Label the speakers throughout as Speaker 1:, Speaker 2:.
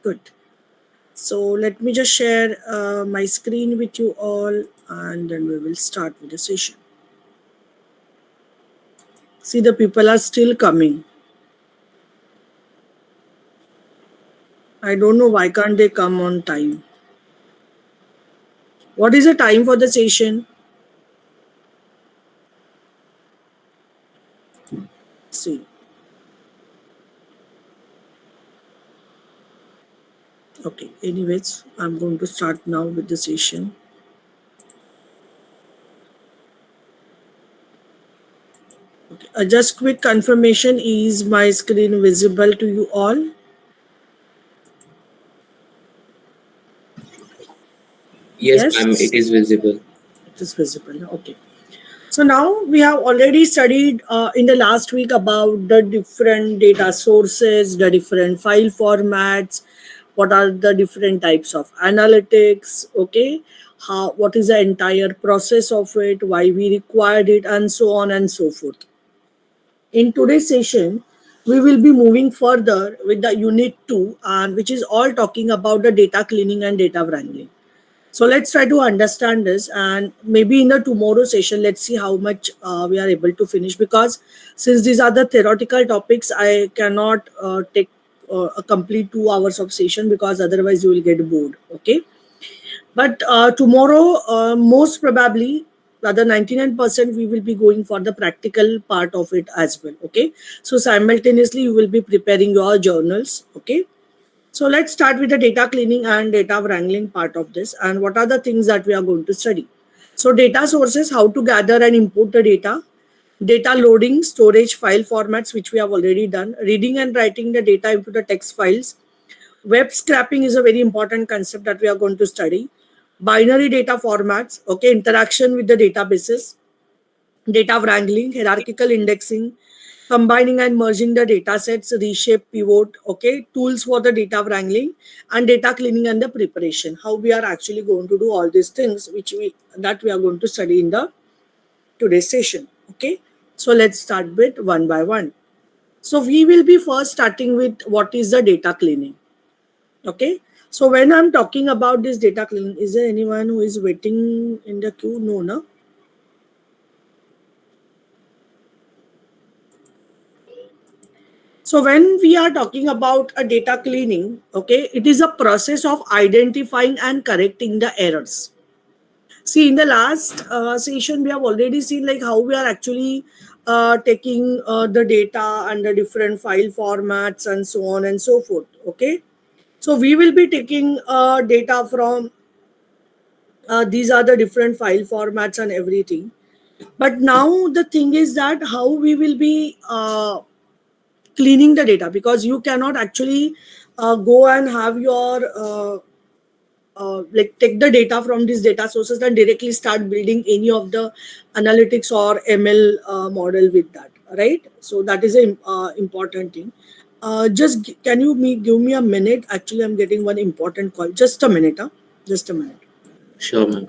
Speaker 1: Good. So let me just share my screen with you all, and then we will start with the session. See, the people are still coming. I don't know why can't they come on time. What is the time for the session? See. Okay. Anyways, I'm going to start now with the session. Okay. Just quick confirmation: is my screen visible to you all?
Speaker 2: Yes, ma'am,
Speaker 1: Yes,
Speaker 2: it is visible.
Speaker 1: it is visible. Okay. So now we have already studied in the last week about the different data sources, the different file formats, what are the different types of analytics, okay, how what is the entire process of it, why we required it, and so on and so forth. In today's session, we will be moving further with the unit 2, and which is all talking about the data cleaning and data wrangling. So let's try to understand this, and maybe in the tomorrow session, let's see how much we are able to finish. Because since these are the theoretical topics, I cannot take a complete 2 hours of session, because otherwise you will get bored. Okay, but tomorrow, most probably, rather 99%, we will be going for the practical part of it as well. Okay, so simultaneously you will be preparing your journals. Okay, so let's start with the data cleaning and data wrangling part of this, and what are the things that we are going to study. So data sources, how to gather and import the data loading, storage, file formats, which we have already done, reading and writing the data into the text files. Web scraping is a very important concept that we are going to study. Binary data formats, okay, interaction with the databases, data wrangling, hierarchical indexing, combining and merging the data sets, reshape, pivot, okay, tools for the data wrangling, and data cleaning and the preparation. How we are actually going to do all these things, which we are going to study in the today's session. Okay, so let's start with one by one. So we will be first starting with what is the data cleaning. Okay, so when I'm talking about this data cleaning, is there anyone who is waiting in the queue? No, no. So when we are talking about a data cleaning, okay, it is a process of identifying and correcting the errors. See, in the last session, we have already seen like how we are actually taking the data and the different file formats and so on and so forth. Okay, so we will be taking data from these are the different file formats and everything. But now the thing is that how we will be cleaning the data, because you cannot actually go and have your like take the data from these data sources and directly start building any of the analytics or ML model with that, right? So that is a important thing. Can you give me a minute? Actually, I'm getting one important call. Just a minute, huh? Just a minute.
Speaker 2: Sure, ma'am.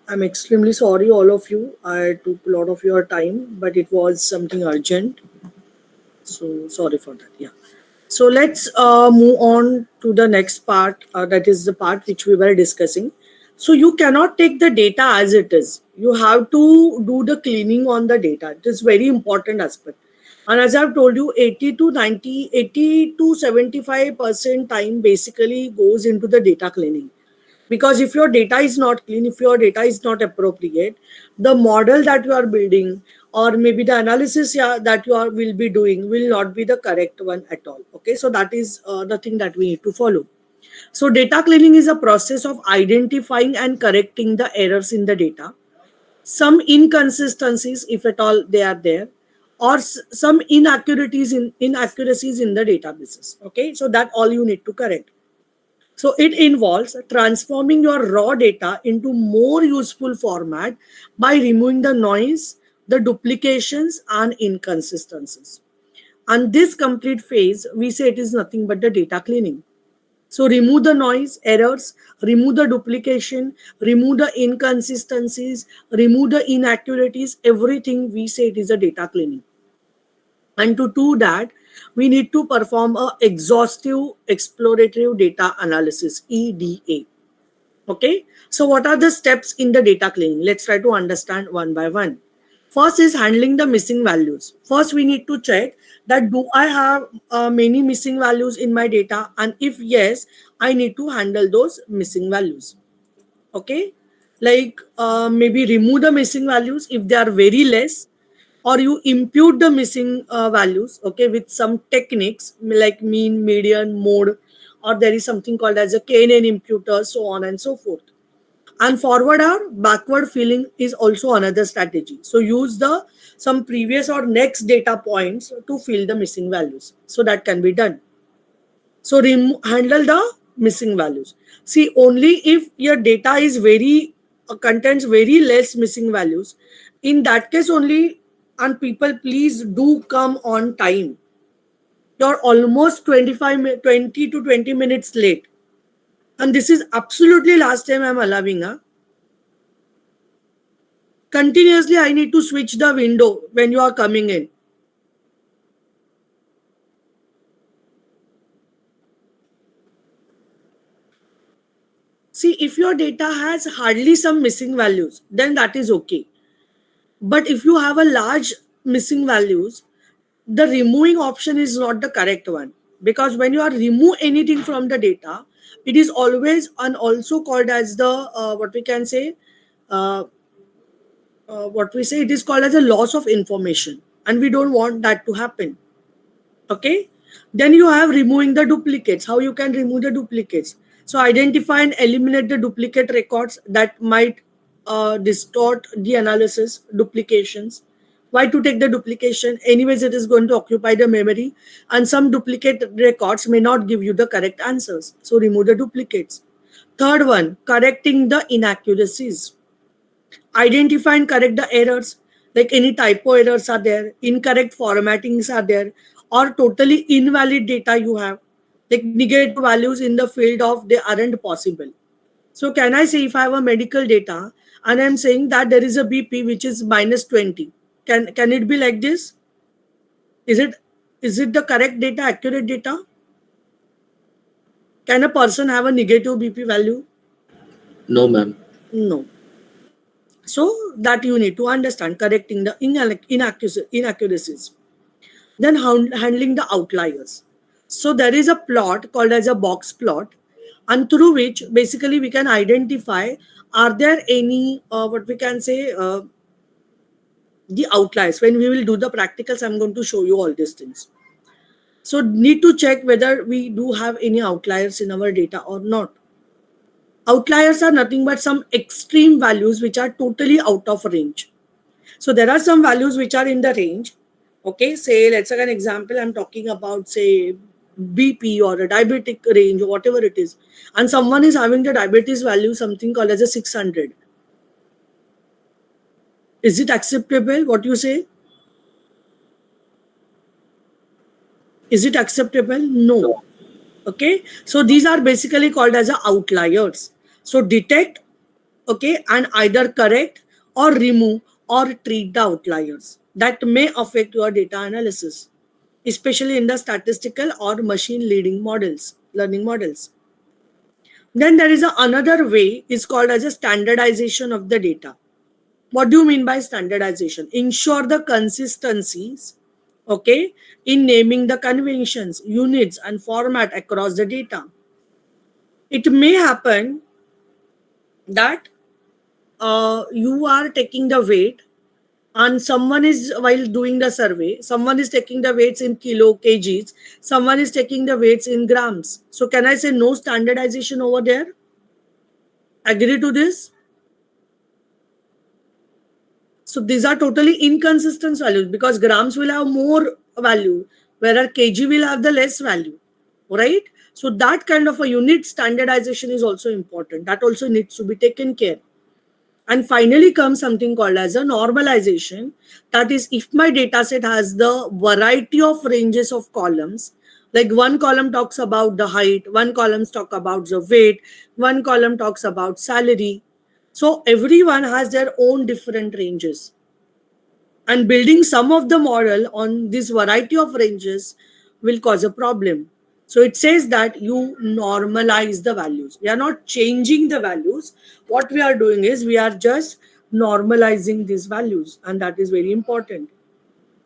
Speaker 1: I'm extremely sorry, all of you. I took a lot of your time, but it was something urgent. So sorry for that. Yeah. So let's move on to the next part. That is the part which we were discussing. So you cannot take the data as it is. You have to do the cleaning on the data. It is very important aspect. And as I've told you, 80 to 90, 80 to 75% time basically goes into the data cleaning. Because if your data is not clean, if your data is not appropriate, the model that you are building or maybe the analysis, yeah, that you are will be doing will not be the correct one at all. Okay, so that is the thing that we need to follow. So data cleaning is a process of identifying and correcting the errors in the data, some inconsistencies if at all they are there, or some inaccuracies in the databases. Okay, so that all you need to correct. So it involves transforming your raw data into more useful format by removing the noise, the duplications and inconsistencies. And this complete phase, we say it is nothing but the data cleaning. So remove the noise, errors, remove the duplication, remove the inconsistencies, remove the inaccuracies, everything we say it is a data cleaning. And to do that, we need to perform a exhaustive exploratory data analysis, EDA. Okay, so what are the steps in the data cleaning? Let's try to understand one by one. First is handling the missing values. First, we need to check that do I have many missing values in my data, and if yes, I need to handle those missing values. Okay, like maybe remove the missing values if they are very less, or you impute the missing values, okay, with some techniques like mean, median, mode, or there is something called as a knn imputer, so on and so forth. And forward or backward filling is also another strategy. So use the some previous or next data points to fill the missing values, so that can be done. So handle the missing values. See, only if your data is very contains very less missing values, in that case only, and people please do come on time. You're almost 20 to 20 minutes late. And this is absolutely last time I'm allowing. Continuously, I need to switch the window when you are coming in. See, if your data has hardly some missing values, then that is okay. But if you have a large missing values, the removing option is not the correct one. Because when you are remove anything from the data, it is always and also called as the what we can say, uh, what we say, it is called as a loss of information, and we don't want that to happen. Okay, then you have removing the duplicates. How you can remove the duplicates? So identify and eliminate the duplicate records that might distort the analysis. Duplications, why to take the duplication? Anyways, it is going to occupy the memory, and some duplicate records may not give you the correct answers, so remove the duplicates. Third one, correcting the inaccuracies. Identify and correct the errors, like any typo errors are there, incorrect formattings are there, or totally invalid data you have, like negative values in the field of they aren't possible. So can I say if I have a medical data and I'm saying that there is a BP which is minus 20, can it be like this? Is it the correct data, accurate data? Can a person have a negative BP value?
Speaker 2: No, ma'am.
Speaker 1: No. So that you need to understand, correcting the inaccuracies. Then handling the outliers. So there is a plot called as a box plot, and through which basically we can identify, are there any what we can say, the outliers. When we will do the practicals, I'm going to show you all these things. So need to check whether we do have any outliers in our data or not. Outliers are nothing but some extreme values which are totally out of range. So there are some values which are in the range. Okay, say let's take an example. I'm talking about say BP or a diabetic range or whatever it is, and someone is having the diabetes value something called as a 600. Is it acceptable? What you say? Is it acceptable? No.
Speaker 2: No.
Speaker 1: Okay, so these are basically called as a outliers. So detect, okay, and either correct or remove or treat the outliers that may affect your data analysis, especially in the statistical or machine learning models. Then there is another way is called as a standardization of the data. What do you mean by standardization? Ensure the consistencies, okay, in naming the conventions, units, and format across the data. It may happen that you are taking the weight, and someone is, while doing the survey, someone is taking the weights in kgs, someone is taking the weights in grams. So can I say no standardization over there? Agree to this? So these are totally inconsistent values, because grams will have more value, whereas kg will have the less value, right? So that kind of a unit standardization is also important. That also needs to be taken care. And finally comes something called as a normalization. That is, if my data set has the variety of ranges of columns, like one column talks about the height, one column talks about the weight, one column talks about salary. So everyone has their own different ranges. And building some of the model on this variety of ranges will cause a problem. So it says that you normalize the values. We are not changing the values. What we are doing is we are just normalizing these values, and that is very important.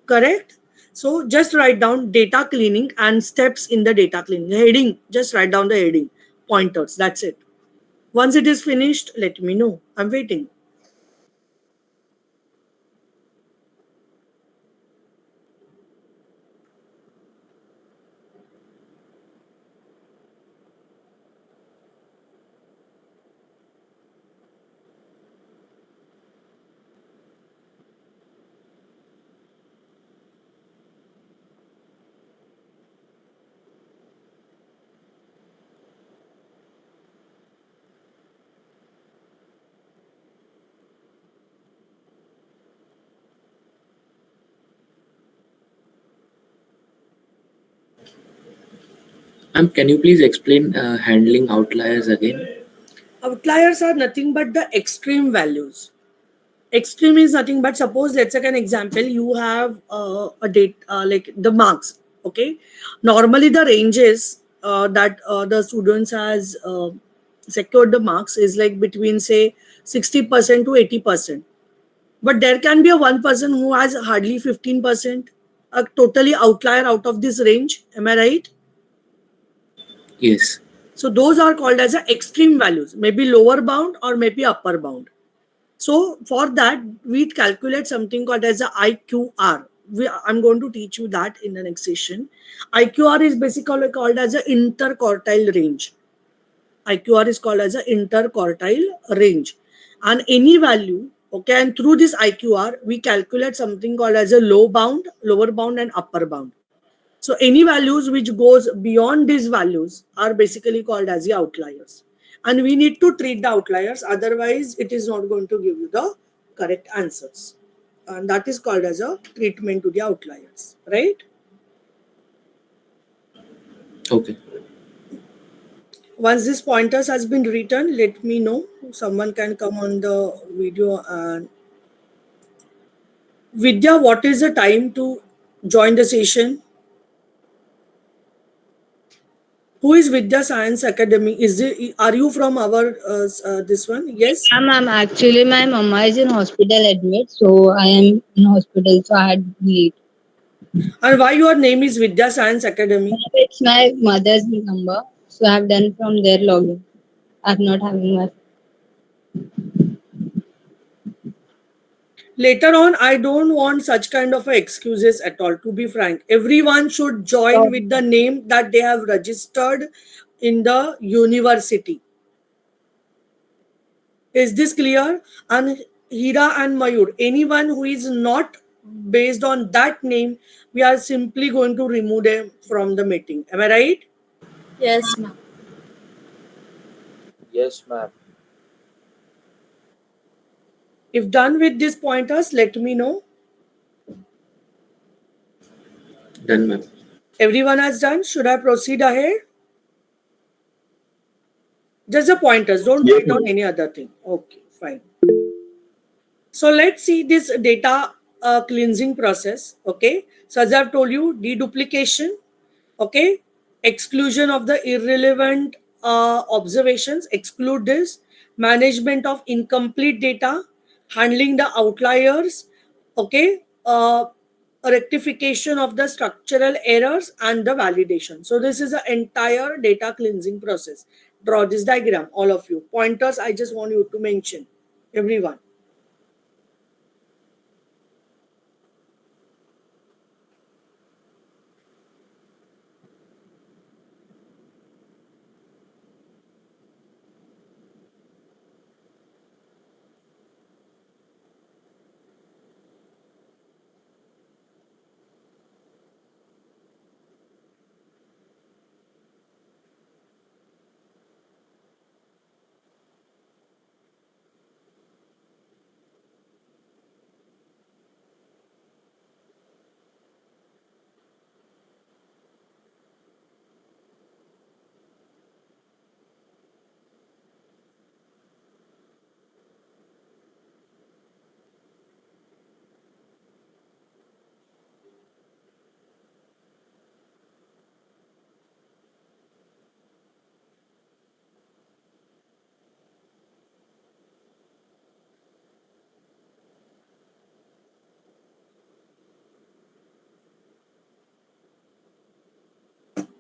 Speaker 1: Correct? So just write down data cleaning and steps in the data cleaning. The heading, just write down the heading, pointers. That's it. Once it is finished, let me know. I'm waiting.
Speaker 2: Ma'am, can you please explain handling outliers again?
Speaker 1: Outliers are nothing but the extreme values. Extreme is nothing but, suppose, let's take an example. You have a date, like the marks. Okay, normally the ranges that the students has secured the marks is like between, say, 60% to 80%. But there can be a one person who has hardly 15%, a totally outlier out of this range. Am I right?
Speaker 2: Yes.
Speaker 1: So those are called as a extreme values, maybe lower bound or maybe upper bound. So for that, we calculate something called as a IQR. I'm going to teach you that in the next session. IQR is basically called as an interquartile range. IQR is called as an interquartile range. And any value, okay, and through this IQR, we calculate something called as a low bound, lower bound, and upper bound. So any values which goes beyond these values are basically called as the outliers. And we need to treat the outliers, otherwise it is not going to give you the correct answers. And that is called as a treatment to the outliers, right?
Speaker 2: Okay.
Speaker 1: Once this pointers has been written, let me know. Someone can come on the video. And Vidya, what is the time to join the session? Who is Vidya Science Academy? Are you from our this one? Yes.
Speaker 3: I'm actually my mama is in hospital admit, so I am in hospital, so I had late.
Speaker 1: And why your name is Vidya Science Academy?
Speaker 3: It's my mother's number, so I've done from their login. I'm not having my.
Speaker 1: Later on, I don't want such kind of excuses at all, to be frank. Everyone should join with the name that they have registered in the university. Is this clear? And Hira and Mayur, anyone who is not based on that name, we are simply going to remove them from the meeting. Am I right?
Speaker 4: Yes, ma'am.
Speaker 5: Yes, ma'am.
Speaker 1: If done with these pointers, let me know.
Speaker 2: Done, ma'am.
Speaker 1: Everyone has done. Should I proceed ahead? Just the pointers. Don't
Speaker 5: Yes,
Speaker 1: write down any other thing. Okay, fine. So let's see this data cleansing process. Okay, so as I've told you, deduplication, okay, exclusion of the irrelevant observations, exclude this, management of incomplete data, handling the outliers, okay, rectification of the structural errors, and the validation. So this is an entire data cleansing process. Draw this diagram, all of you. Pointers I just want you to mention, everyone.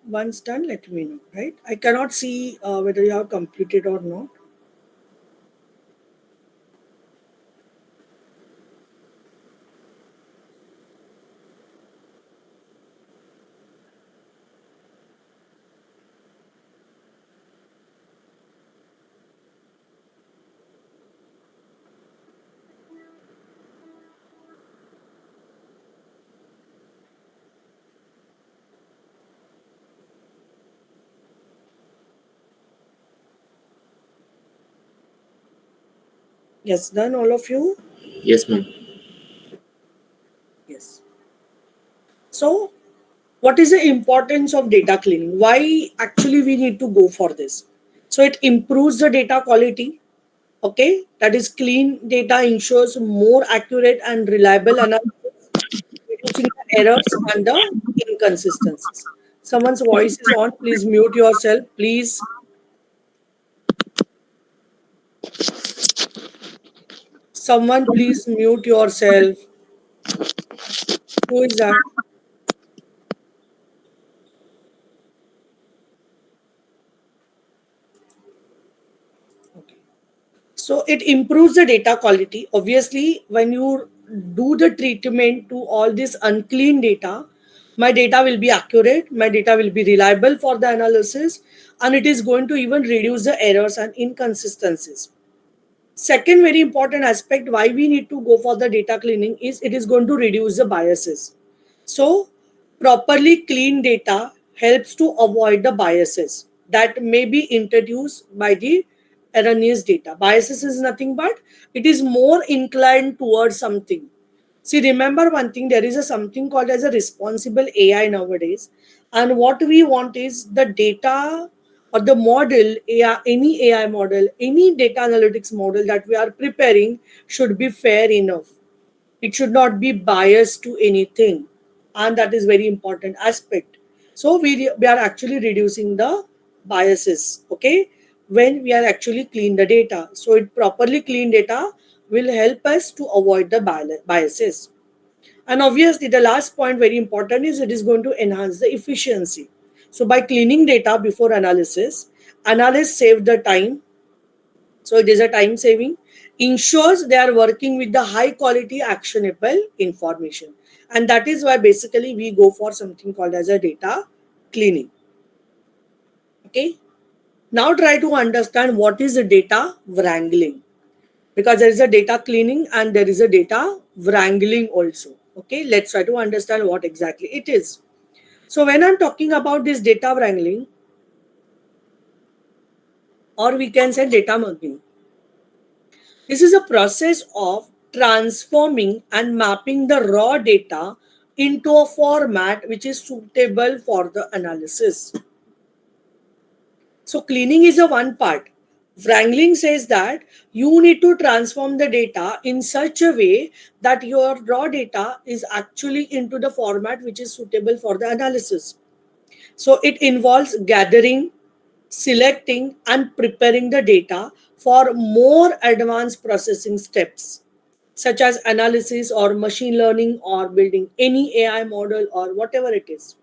Speaker 1: Once done, let me know, right? I cannot see whether you have completed or not. Yes, done, all of you?
Speaker 2: Yes, ma'am.
Speaker 1: Yes. So, what is the importance of data cleaning? Why actually we need to go for this? So, it improves the data quality. Okay, that is, clean data ensures more accurate and reliable analysis, reducing the errors and the inconsistencies. Someone's voice is on. Please mute yourself. Please, someone, please mute yourself. Who is that? Okay. So it improves the data quality. Obviously, when you do the treatment to all this unclean data, my data will be accurate, my data will be reliable for the analysis, and it is going to even reduce the errors and inconsistencies. Second very important aspect why we need to go for the data cleaning is it is going to reduce the biases. So, properly clean data helps to avoid the biases that may be introduced by the erroneous data. Biases is nothing but it is more inclined towards something. See, remember one thing, there is a something called as a responsible AI nowadays. And what we want is the data or the model, AI, any AI model, any data analytics model that we are preparing should be fair enough. It should not be biased to anything. And that is very important aspect. So we are actually reducing the biases, okay, when we are actually clean the data. So it properly clean data will help us to avoid the biases. And obviously, the last point, very important, is it is going to enhance the efficiency. So, by cleaning data before analysis, analysts save the time. So, it is a time saving, ensures they are working with the high quality actionable information. And that is why basically we go for something called as a data cleaning. Okay. Now, try to understand what is the data wrangling, because there is a data cleaning and there is a data wrangling also. Okay, let's try to understand what exactly it is. So when I'm talking about this data wrangling, or we can say data merging, this is a process of transforming and mapping the raw data into a format which is suitable for the analysis. So cleaning is a one part, Wrangling says that you need to transform the data in such a way that your raw data is actually into the format which is suitable for the analysis. So it involves gathering, selecting, and preparing the data for more advanced processing steps, such as analysis or machine learning or building any AI model or whatever it is.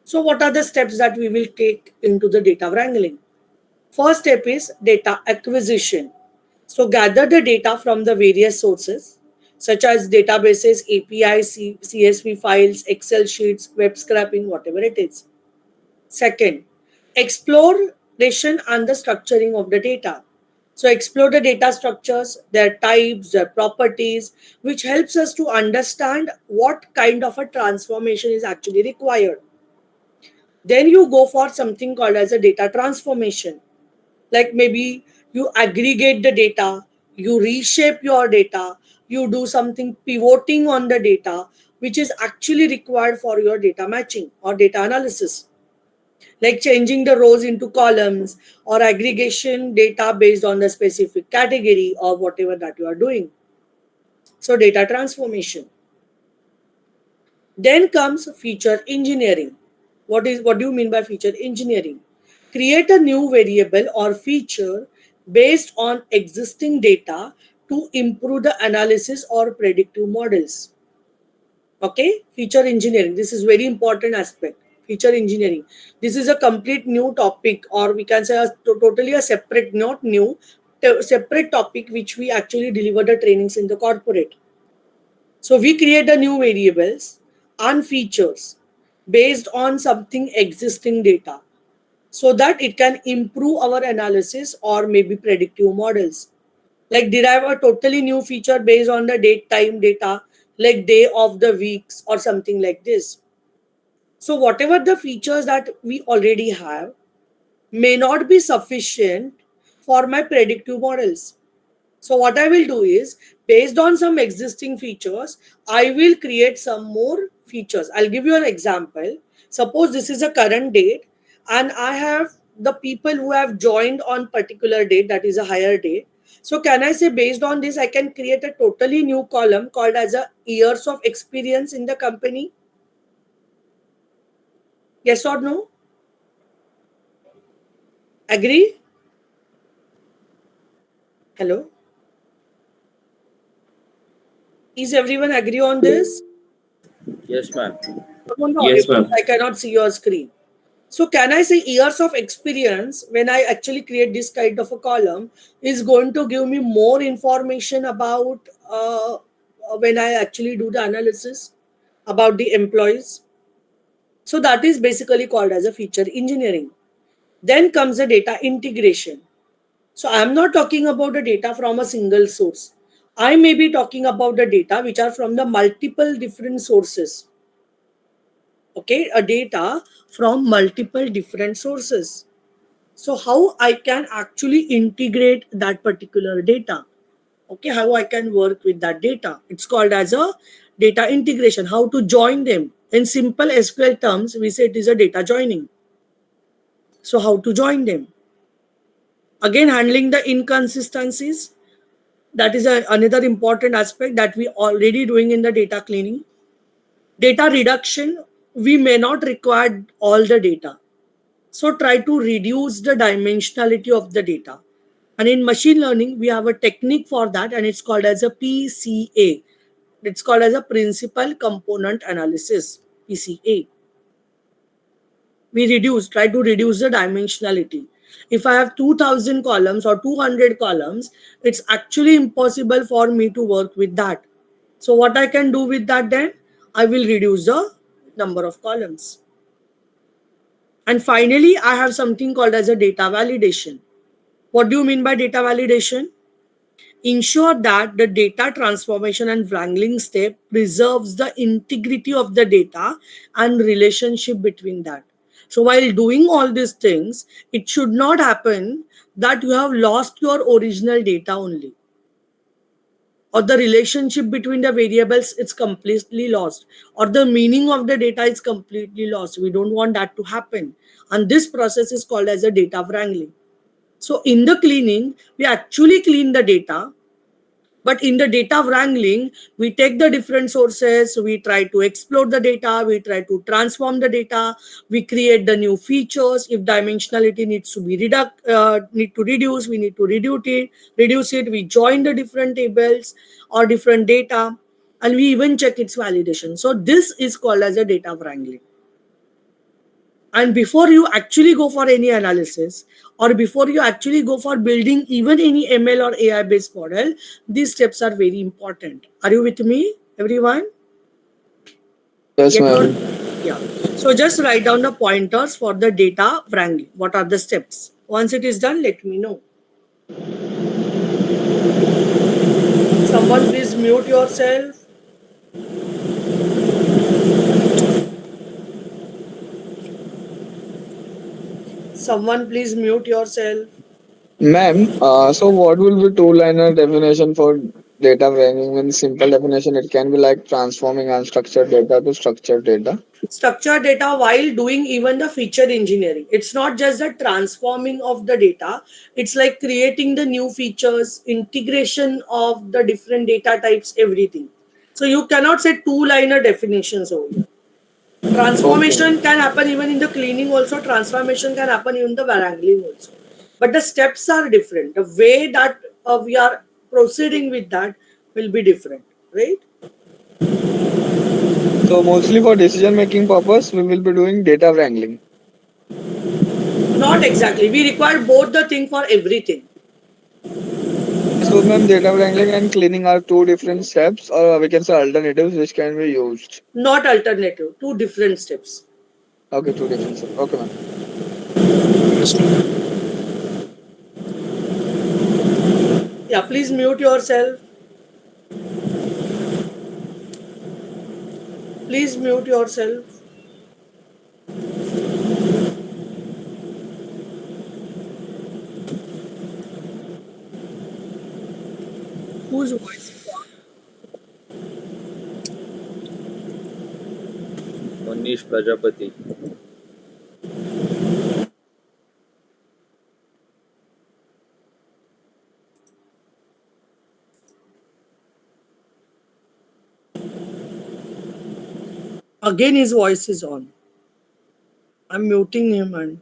Speaker 1: So, what are the steps that we will take into the data wrangling? First step is data acquisition. So, gather the data from the various sources, such as databases, APIs, CSV files, Excel sheets, web scraping, whatever it is. Second, exploration and the structuring of the data. So explore the data structures, their types, their properties, which helps us to understand what kind of a transformation is actually required. Then you go for something called as a data transformation. Like maybe you aggregate the data, you reshape your data, you do something pivoting on the data, which is actually required for your data matching or data analysis, like changing the rows into columns or aggregation data based on the specific category or whatever that you are doing. So data transformation. Then comes feature engineering. What do you mean by feature engineering? Create a new variable or feature based on existing data to improve the analysis or predictive models. Okay, feature engineering, this is very important aspect. Feature engineering, this is a complete new topic, or we can say totally a separate, not new, separate topic which we actually deliver the trainings in the corporate. So we create the new variables and features based on something existing data, so that it can improve our analysis or maybe predictive models, like derive a totally new feature based on the date time data, like day of the weeks or something like this. So whatever the features that we already have may not be sufficient for my predictive models. So what I will do is, based on some existing features, I will create some more features. I'll give you an example. Suppose this is a current date and I have the people who have joined on particular date, that is a higher date. So can I say based on this, I can create a totally new column called as a years of experience in the company? Yes or no? Agree? Hello? Is everyone agree on this?
Speaker 4: Yes, ma'am.
Speaker 2: Yes, ma'am.
Speaker 1: I cannot see your screen. So can I say years of experience, when I actually create this kind of a column, is going to give me more information about when I actually do the analysis about the employees? So that is basically called as a feature engineering. Then comes the data integration. So I am not talking about the data from a single source. I may be talking about the data which are from the multiple different sources. Okay, a data from multiple different sources. So how I can actually integrate that particular data? Okay, how I can work with that data? It's called as a data integration. How to join them? In simple SQL terms, we say it is a data joining. So how to join them? Again, handling the inconsistencies. That is another important aspect that we already doing in the data cleaning. Data reduction. We may not require all the data. So try to reduce the dimensionality of the data. And in machine learning, we have a technique for that, and it's called as a PCA. It's called as a principal component analysis, PCA. Try to reduce the dimensionality. If I have 2000 columns or 200 columns, it's actually impossible for me to work with that. So what I can do with that then? I will reduce the number of columns. And finally, I have something called as a data validation. What do you mean by data validation? Ensure that the data transformation and wrangling step preserves the integrity of the data and relationship between that. So while doing all these things, it should not happen that you have lost your original data only, or the relationship between the variables is completely lost, or the meaning of the data is completely lost. We don't want that to happen. And this process is called as a data wrangling. So in the cleaning, we actually clean the data. But in the data wrangling, we take the different sources, we try to explore the data, we try to transform the data, we create the new features. If dimensionality needs to be reduce, we need to reduce it. We join the different tables or different data, and we even check its validation. So this is called as a data wrangling. And before you actually go for any analysis, or before you actually go for building even any ML or AI based model, these steps are very important. Are you with me, everyone?
Speaker 5: Yes,
Speaker 1: Yes or
Speaker 5: ma'am.
Speaker 1: yeah. So just write down the pointers for the data wrangling. What are the steps? Once it is done, let me know. Someone please mute yourself. Someone please mute yourself.
Speaker 5: Ma'am, so what will be two-liner definition for data wrangling? In simple definition, it can be like transforming unstructured data to structured data.
Speaker 1: Structured data while doing even the feature engineering. It's not just the transforming of the data, it's like creating the new features, integration of the different data types, everything. So you cannot say two-liner definitions over here.
Speaker 5: Okay.
Speaker 1: Transformation can happen even in the cleaning also, transformation can happen even in the wrangling also. But the steps are different. The way that we are proceeding with that will be different, right?
Speaker 5: So mostly for decision making purpose, we will be doing data wrangling.
Speaker 1: Not exactly. We require both the thing for everything.
Speaker 5: So ma'am, data wrangling and cleaning are two different steps, or we can say alternatives which can be used.
Speaker 1: Not alternative, two different steps.
Speaker 5: Okay, two different steps. Okay, ma'am.
Speaker 1: Yeah, please mute yourself. Please mute yourself. Whose voice is on?
Speaker 4: Manish Prajapati.
Speaker 1: Again his voice is on. I'm muting him and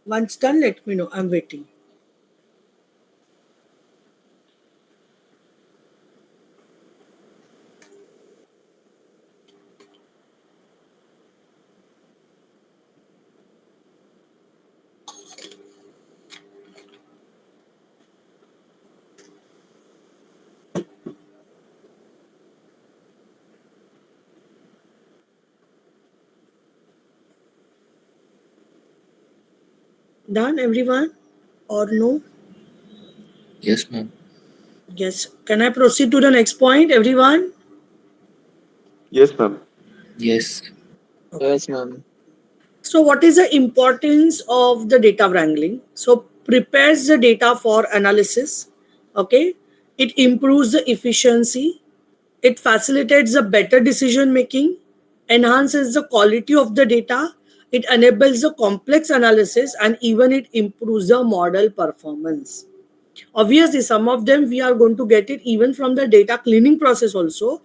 Speaker 1: once done, let me know. I'm waiting. Done everyone? Or no?
Speaker 2: Yes, ma'am.
Speaker 1: Yes. Can I proceed to the next point, everyone?
Speaker 6: Yes, ma'am.
Speaker 2: Yes.
Speaker 5: Yes, ma'am.
Speaker 1: So, what is the importance of the data wrangling? So, prepares the data for analysis. Okay, it improves the efficiency. It facilitates the better decision making, enhances the quality of the data. It enables the complex analysis, and even it improves the model performance. Obviously, some of them we are going to get it even from the data cleaning process also,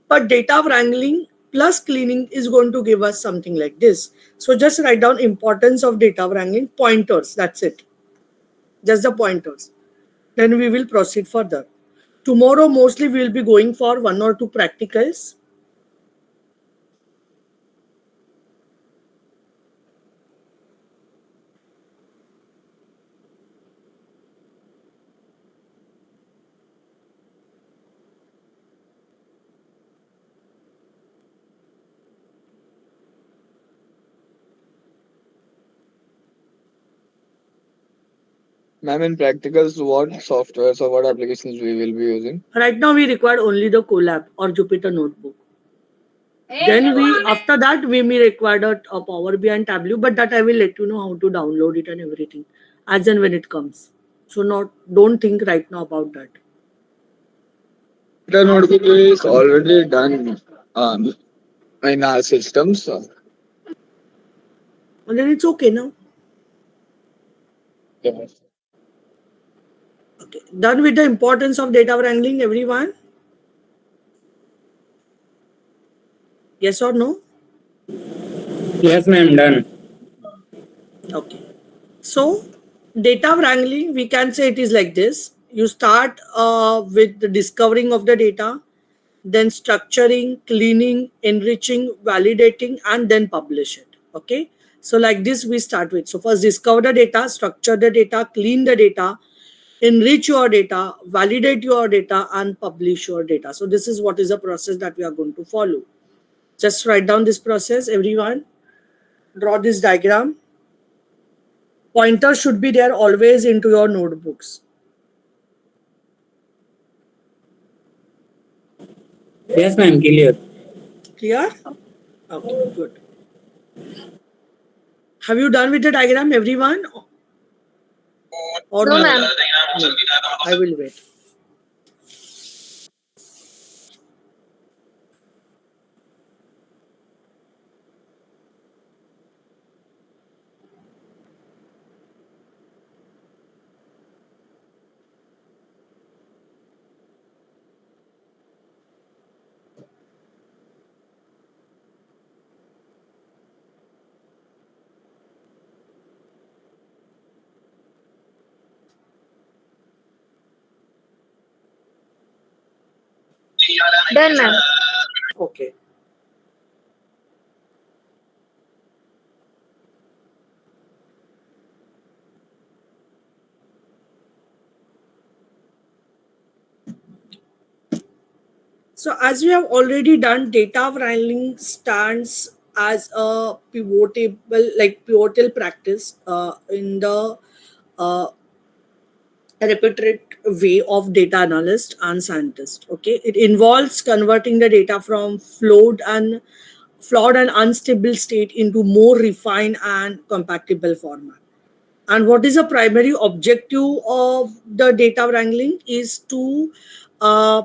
Speaker 1: but data wrangling plus cleaning is going to give us something like this. So just write down importance of data wrangling, pointers, that's it, just the pointers. Then we will proceed further. Tomorrow mostly we will be going for one or two practicals.
Speaker 5: Ma'am, in practicals, what softwares or what applications we will be using?
Speaker 1: Right now we require only the Colab or Jupyter Notebook. Then we after that we may require a Power BI and Tableau, but that I will let you know how to download it and everything as and when it comes. So not don't think right now about that.
Speaker 5: The notebook is already done in our systems.
Speaker 1: And then it's okay now.
Speaker 5: Yes.
Speaker 1: Okay. Done with the importance of data wrangling, everyone? Yes or no?
Speaker 6: Yes, ma'am, done.
Speaker 1: Okay. So, data wrangling, we can say it is like this. You start with the discovering of the data, then structuring, cleaning, enriching, validating, and then publish it. Okay. So, like this, we start with. So, first discover the data, structure the data, clean the data, enrich your data, validate your data, and publish your data. So, this is what is the process that we are going to follow. Just write down this process, everyone. Draw this diagram. Pointers should be there always into your notebooks.
Speaker 6: Yes, ma'am, clear.
Speaker 1: Clear? Okay, good. Have you done with the diagram, everyone? Or
Speaker 3: No,
Speaker 1: no?
Speaker 3: ma'am.
Speaker 1: No. I will wait.
Speaker 3: Done, ma'am.
Speaker 1: Okay. So as we have already done, data wrangling stands as a pivotal practice in the uh, repetitive way of data analyst and scientist. Okay, it involves converting the data from flawed and unstable state into more refined and compatible format. And what is the primary objective of the data wrangling is to uh,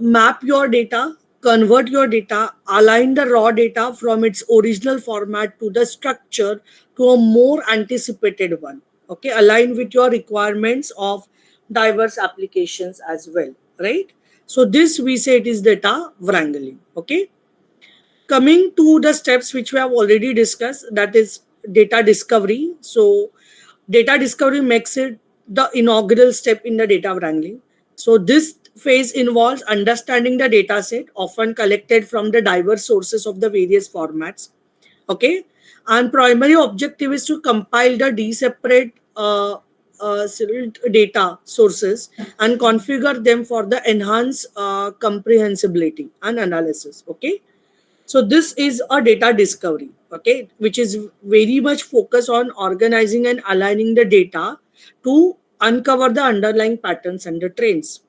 Speaker 1: map your data, convert your data, align the raw data from its original format to the structure to a more anticipated one. Okay, align with your requirements of diverse applications as well, right? So this we say it is data wrangling. Okay, coming to the steps which we have already discussed, that is data discovery. So data discovery makes it the inaugural step in the data wrangling. So this phase involves understanding the data set often collected from the diverse sources of the various formats. Okay, and primary objective is to compile the separate data sources and configure them for the enhanced comprehensibility and analysis. Okay, so this is a data discovery, okay, which is very much focused on organizing and aligning the data to uncover the underlying patterns and the trends.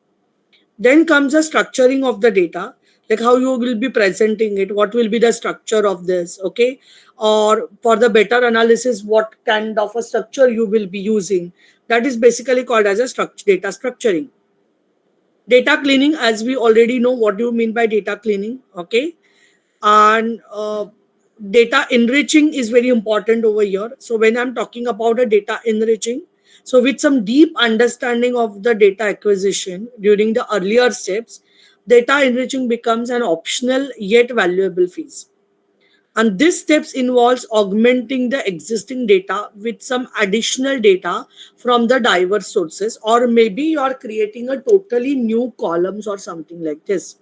Speaker 1: Then comes the structuring of the data. like how you will be presenting it, what will be the structure of this, okay? Or for the better analysis, what kind of a structure you will be using. That is basically called as a data structuring. Data cleaning, as we already know what do you mean by data cleaning, okay? And data enriching is very important over here. So when I'm talking about a data enriching, so with some deep understanding of the data acquisition during the earlier steps, data enriching becomes an optional yet valuable phase. And this steps involves augmenting the existing data with some additional data from the diverse sources, or maybe you are creating a totally new columns or something like this.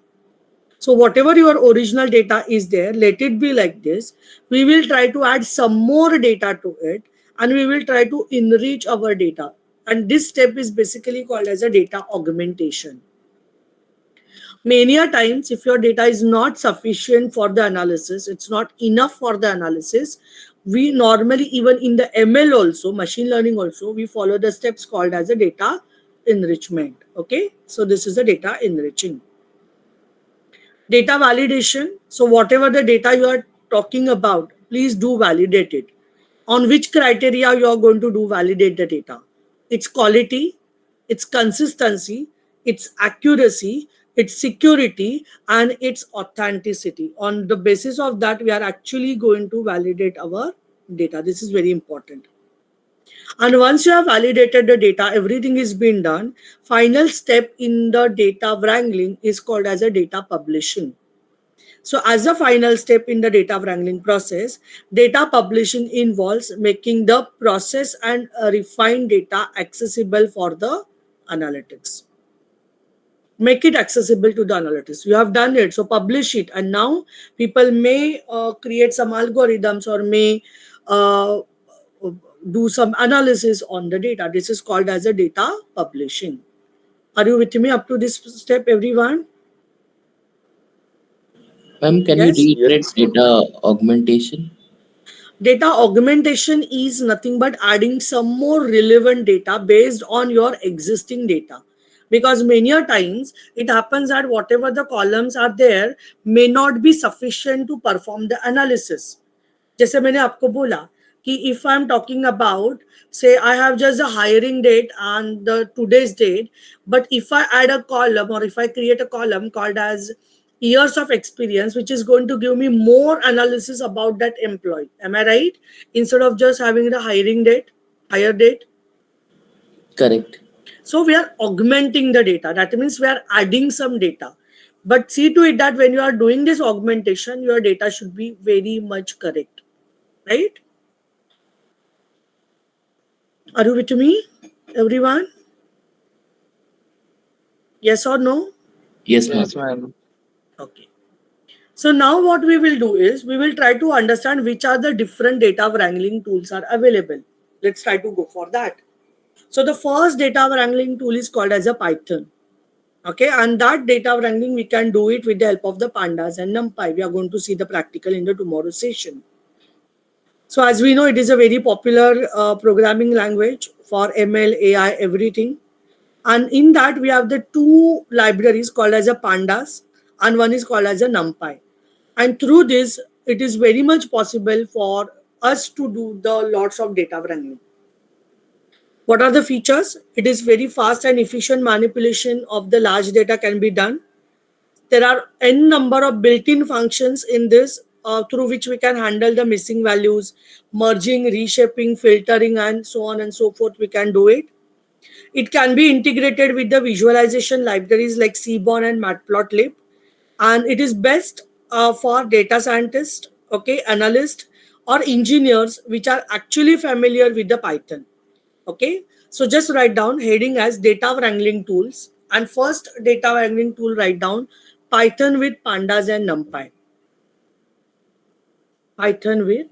Speaker 1: So whatever your original data is there, let it be like this. We will try to add some more data to it, and we will try to enrich our data. And this step is basically called as a data augmentation. Many a times, if your data is not sufficient for the analysis, it's not enough for the analysis, we normally, even in the ML also, machine learning also, we follow the steps called as a data enrichment. Okay, so this is the data enriching. Data validation. So whatever the data you are talking about, please do validate it. On which criteria you are going to do validate the data? Its quality, its consistency, its accuracy, its security, and its authenticity. On the basis of that, we are actually going to validate our data. This is very important. And once you have validated the data, everything is been done. Final step in the data wrangling is called as a data publishing. So as a final step in the data wrangling process, data publishing involves making the process and refined data accessible for the analytics. Make it accessible to the analytics. You have done it, so publish it. And now people may create some algorithms or may uh, do some analysis on the data. This is called as a data publishing. Are you with me up to this step, everyone?
Speaker 2: Ma'am, can you
Speaker 1: Yes?
Speaker 2: reiterate
Speaker 4: Yes.
Speaker 2: data augmentation?
Speaker 1: Data augmentation is nothing but adding some more relevant data based on your existing data. Because many a times it happens that whatever the columns are there may not be sufficient to perform the analysis. जैसे मैंने आपको बोला कि if I'm talking about, say I have just the hiring date and the today's date, but if I add a column or if I create a column called as years of experience, which is going to give me more analysis about that employee. Am I right? Instead of just having the hiring date, hire date.
Speaker 2: Correct.
Speaker 1: So we are augmenting the data. That means we are adding some data. But see to it that when you are doing this augmentation, your data should be very much correct. Right? Are you with me, everyone? Yes or no?
Speaker 2: Yes, ma'am.
Speaker 5: Yes, ma'am.
Speaker 1: Okay. So now what we will do is we will try to understand which are the different data wrangling tools are available. Let's try to go for that. So the first data wrangling tool is called as a Python. Okay, and that data wrangling we can do it with the help of the pandas and NumPy. We are going to see the practical in the tomorrow's session. So as we know, it is a very popular programming language for ML, AI, everything. And in that, we have the two libraries called as a pandas and one is called as a NumPy. And through this, it is very much possible for us to do the lots of data wrangling. What are the features? It is very fast and efficient manipulation of the large data can be done. There are n number of built-in functions in this through which we can handle the missing values, merging, reshaping, filtering, and so on and so forth. We can do it. It can be integrated with the visualization libraries like Seaborn and Matplotlib, and it is best for data scientists, okay, analysts, or engineers which are actually familiar with the Python. Okay, so just write down heading as data wrangling tools, and first data wrangling tool write down Python with pandas and NumPy. Python with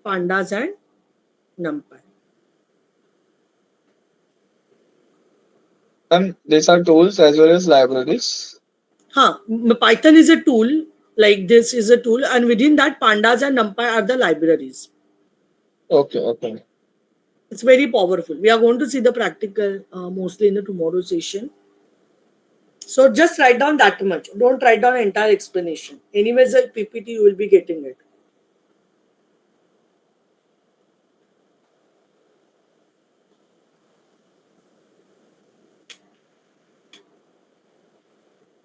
Speaker 1: pandas and NumPy.
Speaker 5: And these are tools as well as libraries.
Speaker 1: Python is a tool, like this is a tool, and within that pandas and NumPy are the libraries.
Speaker 5: Okay, okay.
Speaker 1: It's very powerful. We are going to see the practical mostly in the tomorrow session. So just write down that much. Don't write down entire explanation. Anyways, the PPT you will be getting it.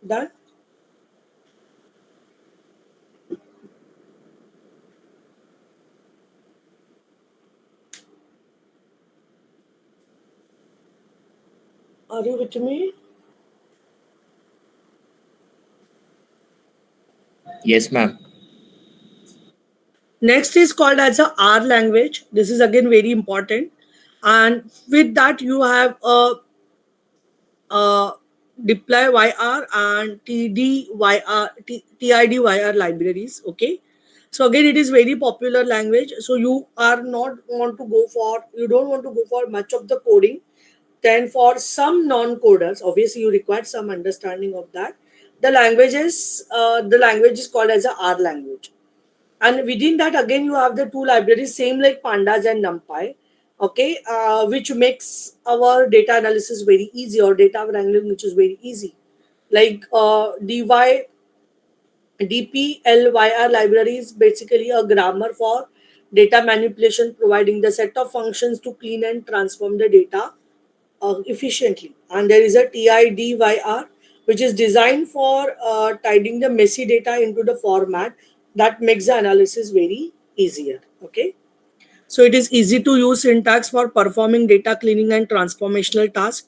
Speaker 1: Done? Are you with me?
Speaker 2: Yes, ma'am.
Speaker 1: Next is called as a R language. This is again very important. And with that, you have a deploy YR and TIDYR libraries. Okay. So again, it is very popular language. So you are not want to go for, you don't want to go for much of the coding. Then for some non-coders, obviously you require some understanding of that. The language is called as a R language. And within that, again, you have the two libraries, same like Pandas and NumPy, okay, which makes our data analysis very easy, or data wrangling, which is very easy. Like DPLYR library is basically a grammar for data manipulation, providing the set of functions to clean and transform the data efficiently. And there is a TIDYR, which is designed for tidying the messy data into the format that makes the analysis very easier. Okay. So it is easy to use syntax for performing data cleaning and transformational tasks.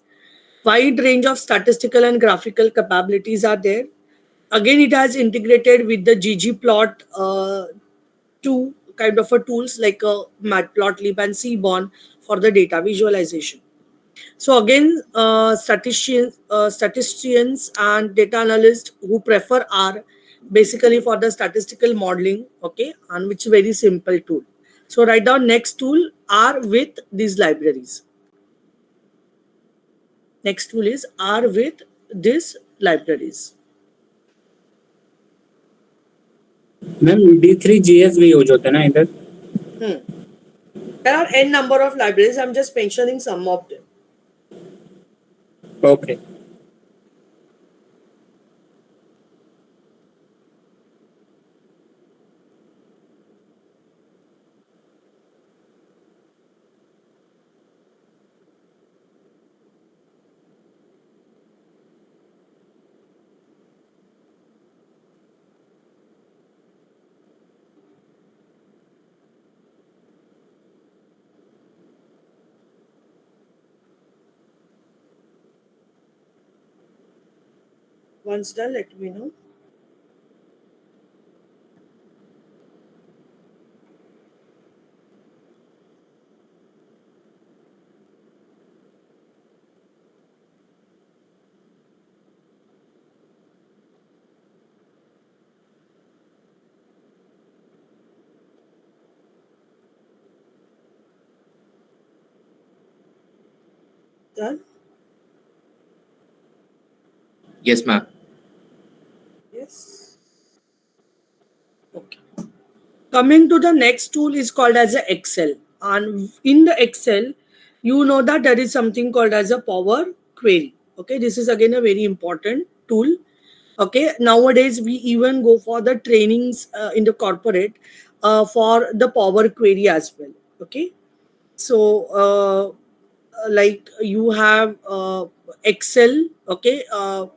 Speaker 1: Wide range of statistical and graphical capabilities are there. Again, it has integrated with the ggplot two kind of a tools like matplotlib and seaborn for the data visualization. So again, statisticians and data analysts who prefer R basically for the statistical modeling, okay, and which is very simple tool. So write down next tool R with these libraries. Next tool is R with these libraries.
Speaker 6: Ma'am D3GS भी use होता है ना इधर?
Speaker 1: There are n number of libraries. I'm just mentioning some of them.
Speaker 6: Okay.
Speaker 1: Once done, let me know. Done?
Speaker 2: Yes, ma'am.
Speaker 1: Yes. Okay. Coming to the next tool is called as a Excel. And in the Excel, you know that there is something called as a Power Query. Okay, this is again a very important tool. Okay, nowadays we even go for the trainings in the corporate for the Power Query as well. Okay, so like you have Excel, okay,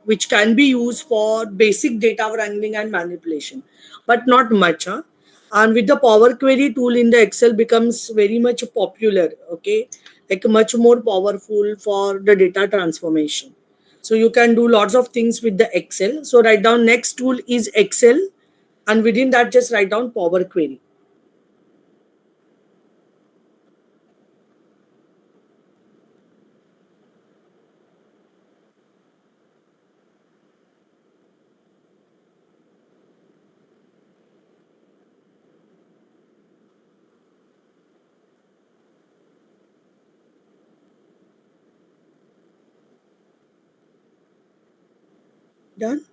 Speaker 1: which can be used for basic data wrangling and manipulation, but not much. Huh? And with the Power Query tool in the Excel becomes very much popular, okay, like much more powerful for the data transformation. So you can do lots of things with the Excel. So write down next tool is Excel, and within that just write down Power Query. Done?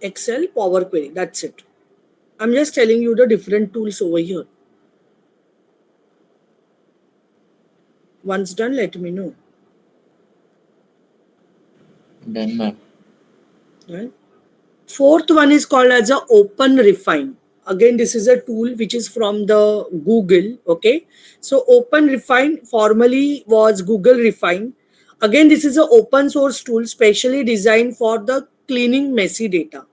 Speaker 1: Excel, Power Query, that's it. I'm just telling you the different tools over here. Once done, let me know.
Speaker 2: Done, ma'am.
Speaker 1: Right? Fourth one is called as a Open Refine. Again, this is a tool which is from the Google. Okay, so Open Refine formerly was Google Refine. Again, this is an open source tool specially designed for the cleaning messy data,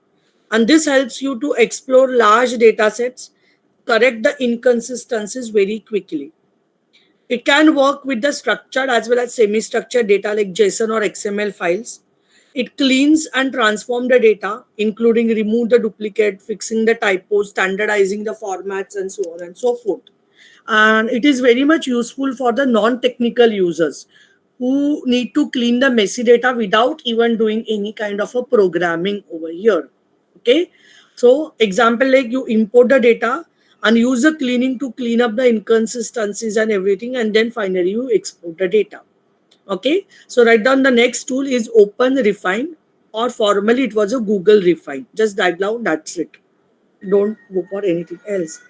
Speaker 1: and this helps you to explore large data sets, correct the inconsistencies very quickly. It can work with the structured as well as semi-structured data like JSON or XML files. It cleans and transforms the data, including remove the duplicate, fixing the typos, standardizing the formats, and so on and so forth. And it is very much useful for the non-technical users who need to clean the messy data without even doing any kind of a programming over here. Okay, so example like you import the data and use the cleaning to clean up the inconsistencies and everything, and then finally you export the data. Okay, so write down the next tool is Open Refine, or formally it was a Google Refine. Just write down, that's it. Don't go for anything else.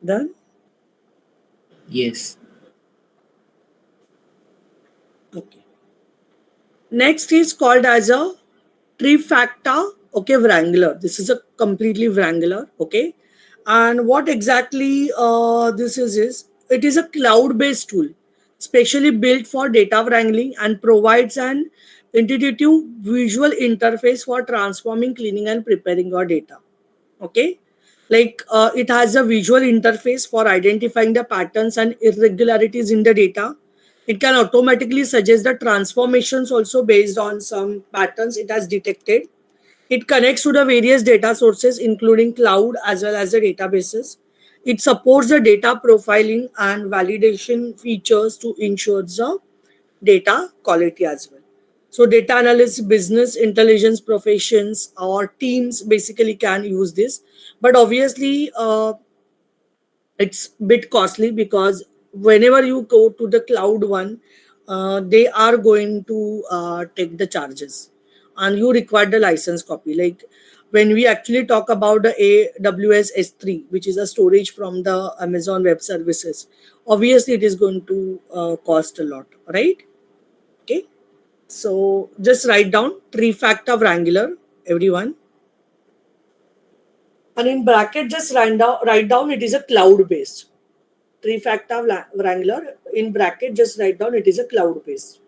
Speaker 1: Done.
Speaker 2: Yes.
Speaker 1: Okay. Next is called as a Trifacta, okay, Wrangler. This is a completely Wrangler, okay. And what exactly this is it is a cloud-based tool, specially built for data wrangling and provides an intuitive visual interface for transforming, cleaning, and preparing your data. Okay, like it has a visual interface for identifying the patterns and irregularities in the data. It can automatically suggest the transformations also based on some patterns it has detected. It connects to the various data sources, including cloud as well as the databases. It supports the data profiling and validation features to ensure the data quality as well. So, data analysts, business intelligence professions, or teams basically can use this. But obviously, it's bit costly because whenever you go to the cloud one, they are going to take the charges, and you require the license copy. Like when we actually talk about the AWS S3, which is a storage from the Amazon Web Services, obviously it is going to cost a lot, right? Okay, so just write down Trifacta Wrangler, everyone, and in bracket just write down it is a cloud based. Trifacta Wrangler, in bracket just write down it is a cloud based.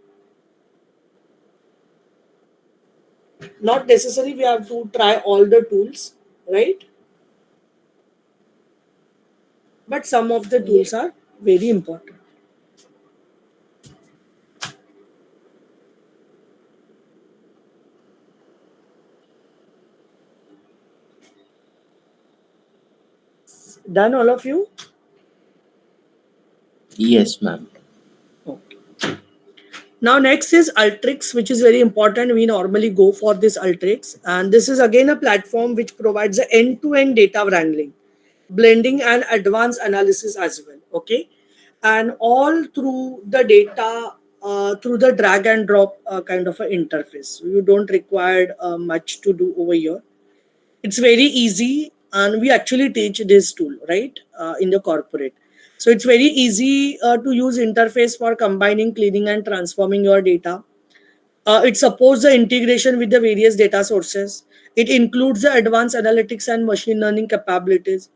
Speaker 1: Not necessary we have to try all the tools, right? But some of the tools are very important. Done, all of you?
Speaker 2: Yes, ma'am.
Speaker 1: Okay. Now next is Ultrix, which is very important. We normally go for this Ultrix, and this is again a platform which provides the end-to-end data wrangling, blending, and advanced analysis as well. Okay, and all through the data, through the drag and drop kind of an interface. You don't require much to do over here. It's very easy, and we actually teach this tool, right, in the corporate. So it's very easy to use interface for combining, cleaning, and transforming your data. It supports the integration with the various data sources. It includes the advanced analytics and machine learning capabilities,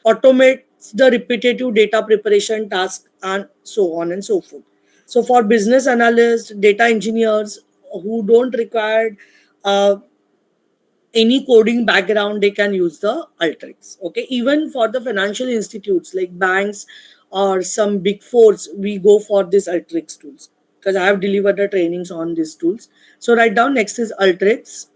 Speaker 1: automates the repetitive data preparation task, and so on and so forth. So for business analysts, data engineers who don't require uh, any coding background, they can use the Ultrix. Okay, even for the financial institutes like banks or some big fours, we go for this Ultrix tools. because I have delivered the trainings on these tools. So write down. Next is Ultrix.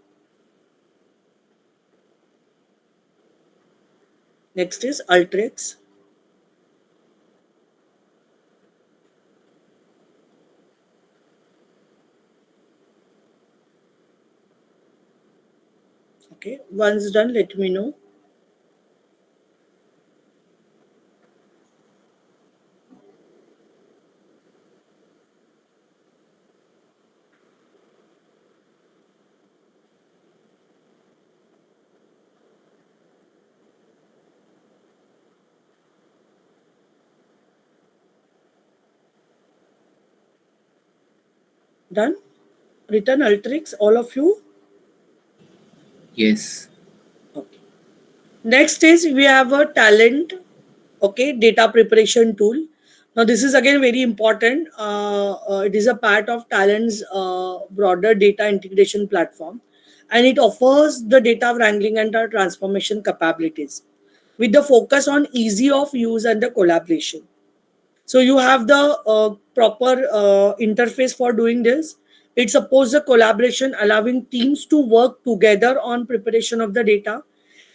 Speaker 1: Next is Ultrix. Okay, once done, let me know. Done? Written Ultrix, all of you?
Speaker 2: Yes.
Speaker 1: Okay. Next is we have a talent, okay, data preparation tool. Now this is again very important. It is a part of Talent's broader data integration platform, and it offers the data wrangling and the transformation capabilities with the focus on easy of use and the collaboration. So you have the proper interface for doing this. It supports the collaboration, allowing teams to work together on preparation of the data.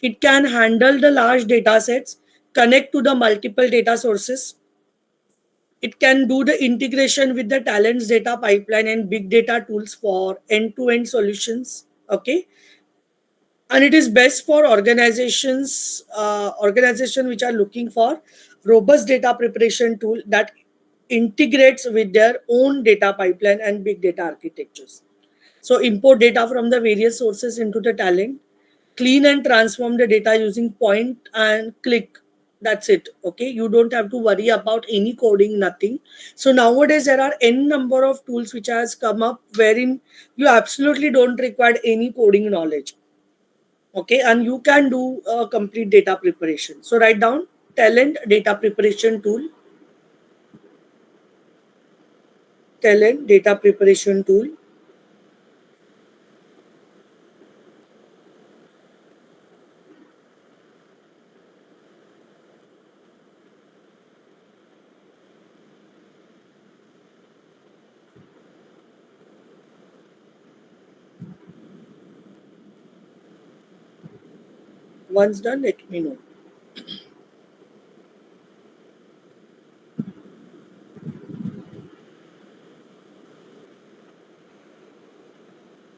Speaker 1: It can handle the large data sets, connect to the multiple data sources. It can do the integration with the talents data pipeline and big data tools for end-to-end solutions. Okay, and it is best for organization which are looking for robust data preparation tool that integrates with their own data pipeline and big data architectures. So import data from the various sources into the talent, clean and transform the data using point and click. That's it. Okay, you don't have to worry about any coding, nothing. So nowadays there are n number of tools which has come up wherein you absolutely don't require any coding knowledge. Okay, and you can do complete data preparation. So write down talent data preparation tool. Talent data preparation tool. Once done, let me know.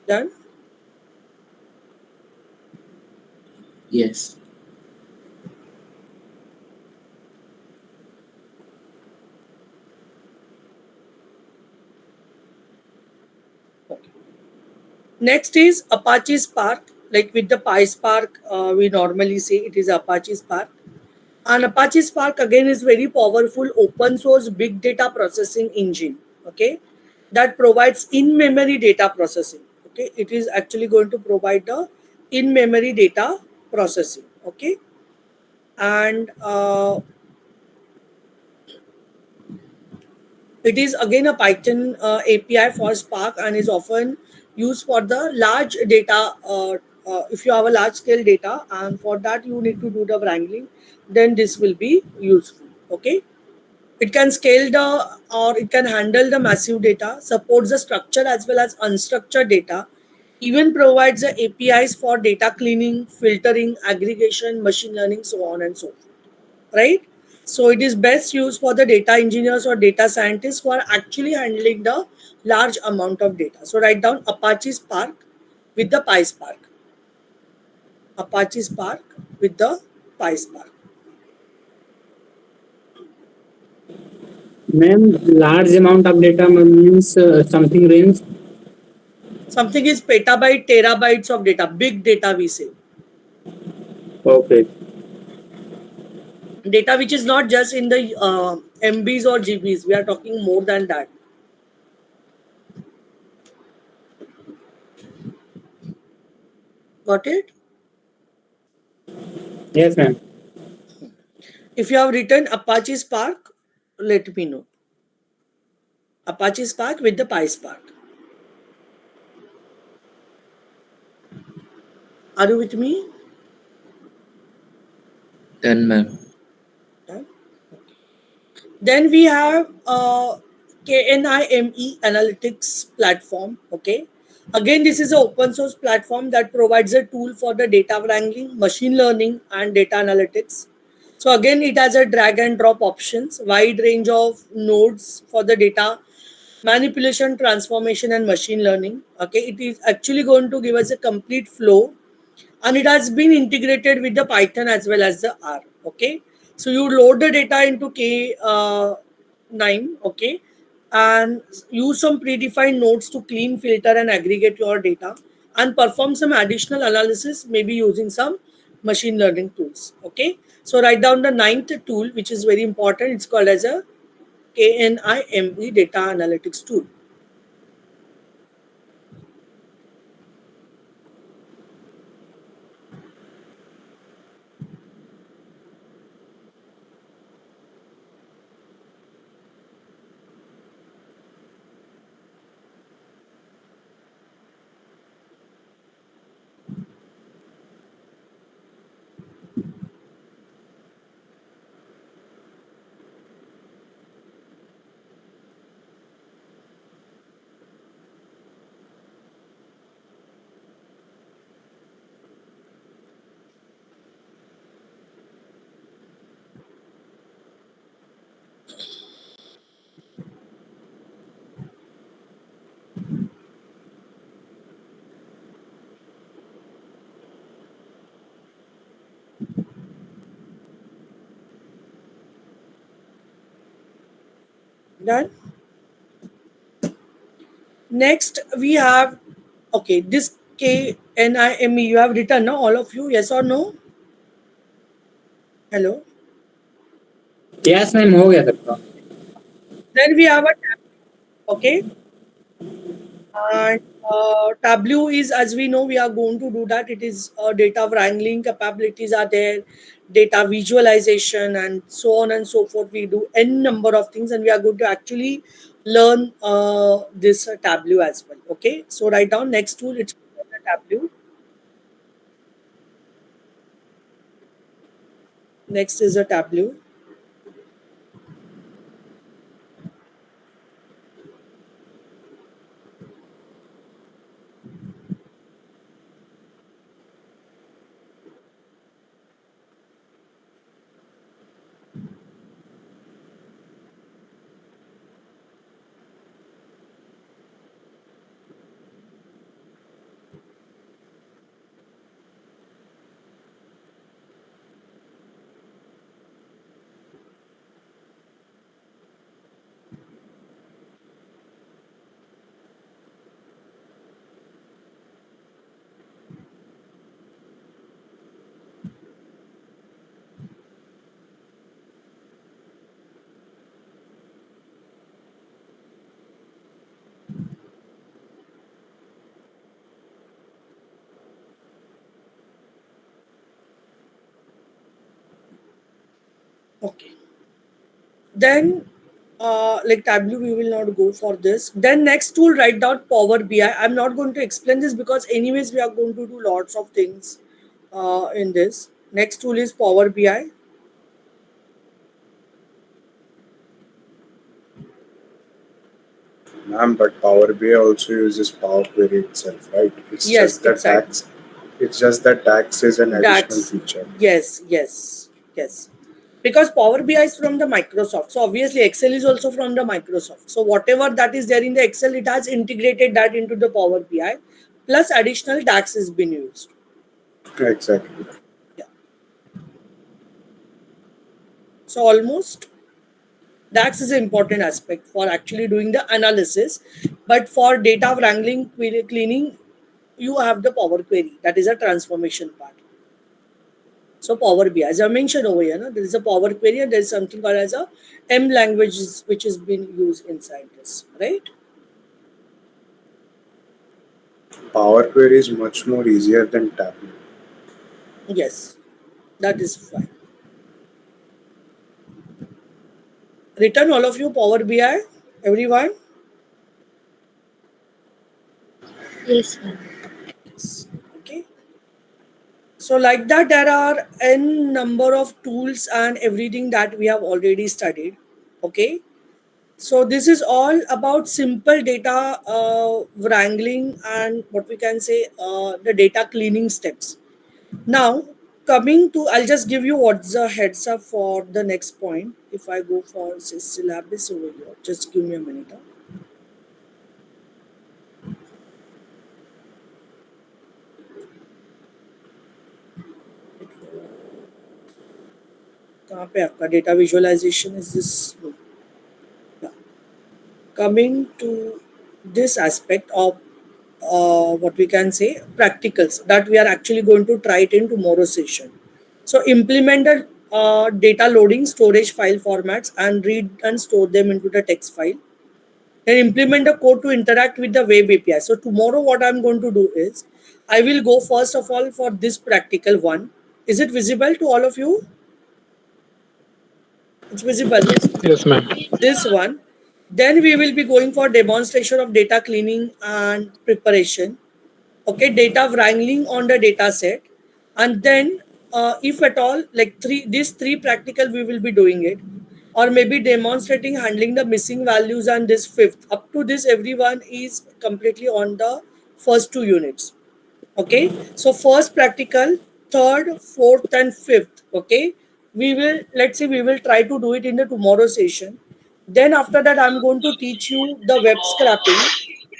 Speaker 1: Done.
Speaker 2: Yes.
Speaker 1: Next is Apache Spark. Like with the PySpark, we normally say it is Apache Spark. And Apache Spark again is very powerful open source big data processing engine. Okay, that provides in-memory data processing. Okay, it is actually going to provide the in-memory data processing. Okay, and it is again a Python API for Spark and is often used for the large data. If you have a large scale data and for that you need to do the wrangling, then this will be useful. Okay. It can scale the or it can handle the massive data, supports the structured as well as unstructured data, even provides the APIs for data cleaning, filtering, aggregation, machine learning, so on and so forth. Right? So it is best used for the data engineers or data scientists who are actually handling the large amount of data. So write down Apache Spark with the PySpark. Apache Spark with the PySpark.
Speaker 6: Ma'am, large amount of data means something range.
Speaker 1: Something is petabyte, terabytes of data, big data we say.
Speaker 6: Okay.
Speaker 1: Data which is not just in the MBs or GBs. We are talking more than that. Got it?
Speaker 6: Yes, ma'am.
Speaker 1: If you have written Apache Spark, let me know. Apache Spark with the PySpark. Are you with me?
Speaker 2: Done, ma'am.
Speaker 1: Then we have KNIME Analytics platform. Okay. Again, this is an open source platform that provides a tool for the data wrangling, machine learning, and data analytics. So again, it has a drag and drop options, wide range of nodes for the data manipulation, transformation, and machine learning. Okay, it is actually going to give us a complete flow, and it has been integrated with the Python as well as the R. Okay, so you load the data into K9. Okay, and use some predefined nodes to clean, filter, and aggregate your data, and perform some additional analysis, maybe using some machine learning tools. Okay, so write down the ninth tool, which is very important. It's called as a KNIME data analytics tool. Done. Next, we have, okay, this KNIME you have written, no? All of you, yes or no? Hello.
Speaker 6: Yes, ma'am, हो गया सबका.
Speaker 1: Then we have a tab, okay, and Tableau is, as we know, we are going to do that. It is data wrangling capabilities are there, data visualization, and so on and so forth. We do n number of things, and we are going to actually learn this Tableau as well. Okay, so write down next tool. It's Tableau. Next is a Tableau. Okay. Then, like Tableau, we will not go for this. Then next tool, write down Power BI. I'm not going to explain this because anyways we are going to do lots of things in this. Next tool is Power BI.
Speaker 7: Ma'am, but Power BI also uses Power Query itself, right? It's
Speaker 1: Yes,
Speaker 7: just the
Speaker 1: exactly.
Speaker 7: tax. It's just that tax is an additional
Speaker 1: That's
Speaker 7: feature.
Speaker 1: yes, yes, yes. Because Power BI is from the Microsoft. So obviously Excel is also from the Microsoft. So whatever that is there in the Excel, it has integrated that into the Power BI. Plus additional DAX has been used.
Speaker 7: Exactly.
Speaker 1: Yeah. So almost DAX is an important aspect for actually doing the analysis. But for data wrangling, cleaning, you have the Power Query. That is a transformation part. So Power BI, as I mentioned over here, no, there is a Power Query and there is something called as a M language which has been used inside this, right?
Speaker 7: Power Query is much more easier than Tableau.
Speaker 1: Yes, that is fine. Written all of you Power BI, everyone?
Speaker 3: Yes, ma'am.
Speaker 1: Yes. Okay. So like that, there are n number of tools and everything that we have already studied. Okay. So this is all about simple data wrangling and what we can say the data cleaning steps. Now coming to, I'll just give you what's the heads up for the next point. If I go for say syllabus over here, just give me a minute. कहाँ पे आपका data visualization is this? Yeah. Coming to this aspect of what we can say practicals that we are actually going to try it in tomorrow's session. So implement the data loading storage file formats and read and store them into the text file. Then implement the code to interact with the web API. So tomorrow what I'm going to do is I will go first of all for this practical one. Is it visible to all of you? It's visible.
Speaker 5: Yes, ma'am.
Speaker 1: This one. Then we will be going for demonstration of data cleaning and preparation. Okay, data wrangling on the data set, and then if at all like these three practical we will be doing it, or maybe demonstrating handling the missing values, and this fifth. Up to this everyone is completely on the first two units. Okay, so first practical, third, fourth and fifth. Okay, we will, let's say we will try to do it in the tomorrow session. Then after that I'm going to teach you the web scraping.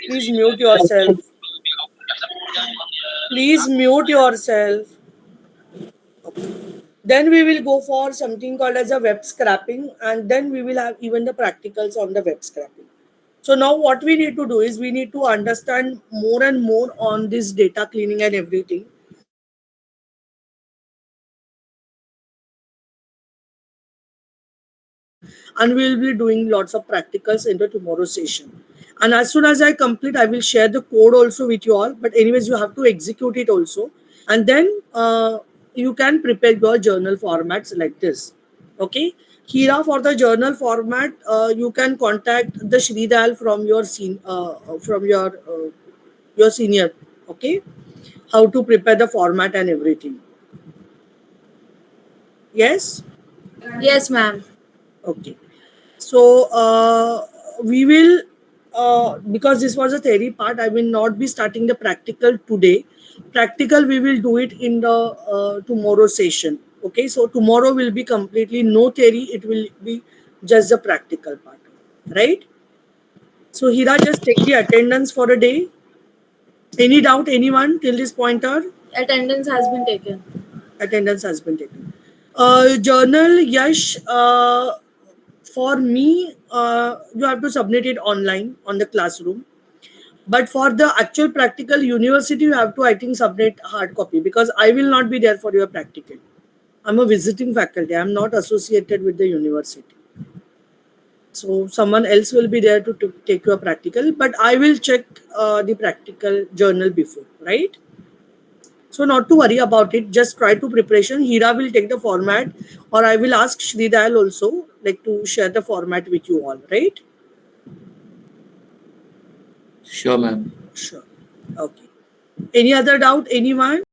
Speaker 1: Please mute yourself. Please mute yourself. Okay. Then we will go for something called as a web scraping, and then we will have even the practicals on the web scraping. So now what we need to do is we need to understand more and more on this data cleaning and everything. And we will be doing lots of practicals in the tomorrow session. And as soon as I complete, I will share the code also with you all. But anyways, you have to execute it also. And then you can prepare your journal formats like this. Okay. Hira, for the journal format, you can contact the Shridal from your senior. Okay. How to prepare the format and everything. Yes.
Speaker 8: Yes, ma'am.
Speaker 1: Okay. So we will, because this was a theory part, I will not be starting the practical today. Practical we will do it in the tomorrow session. Okay, so tomorrow will be completely no theory. It will be just the practical part, right? So Hira, just take the attendance for a day. Any doubt, anyone till this pointer?
Speaker 8: Attendance has been taken.
Speaker 1: Attendance has been taken. Journal, Yash. For me, you have to submit it online on the classroom. But for the actual practical university, you have to, I think, submit hard copy because I will not be there for your practical. I'm a visiting faculty. I'm not associated with the university. So someone else will be there to take your practical, but I will check the practical journal before, right? So not to worry about it. Just try to preparation. Hira will take the format, or I will ask Shri Dayal also like to share the format with you all, right?
Speaker 2: Sure, ma'am.
Speaker 1: Sure. Okay. Any other doubt? Anyone?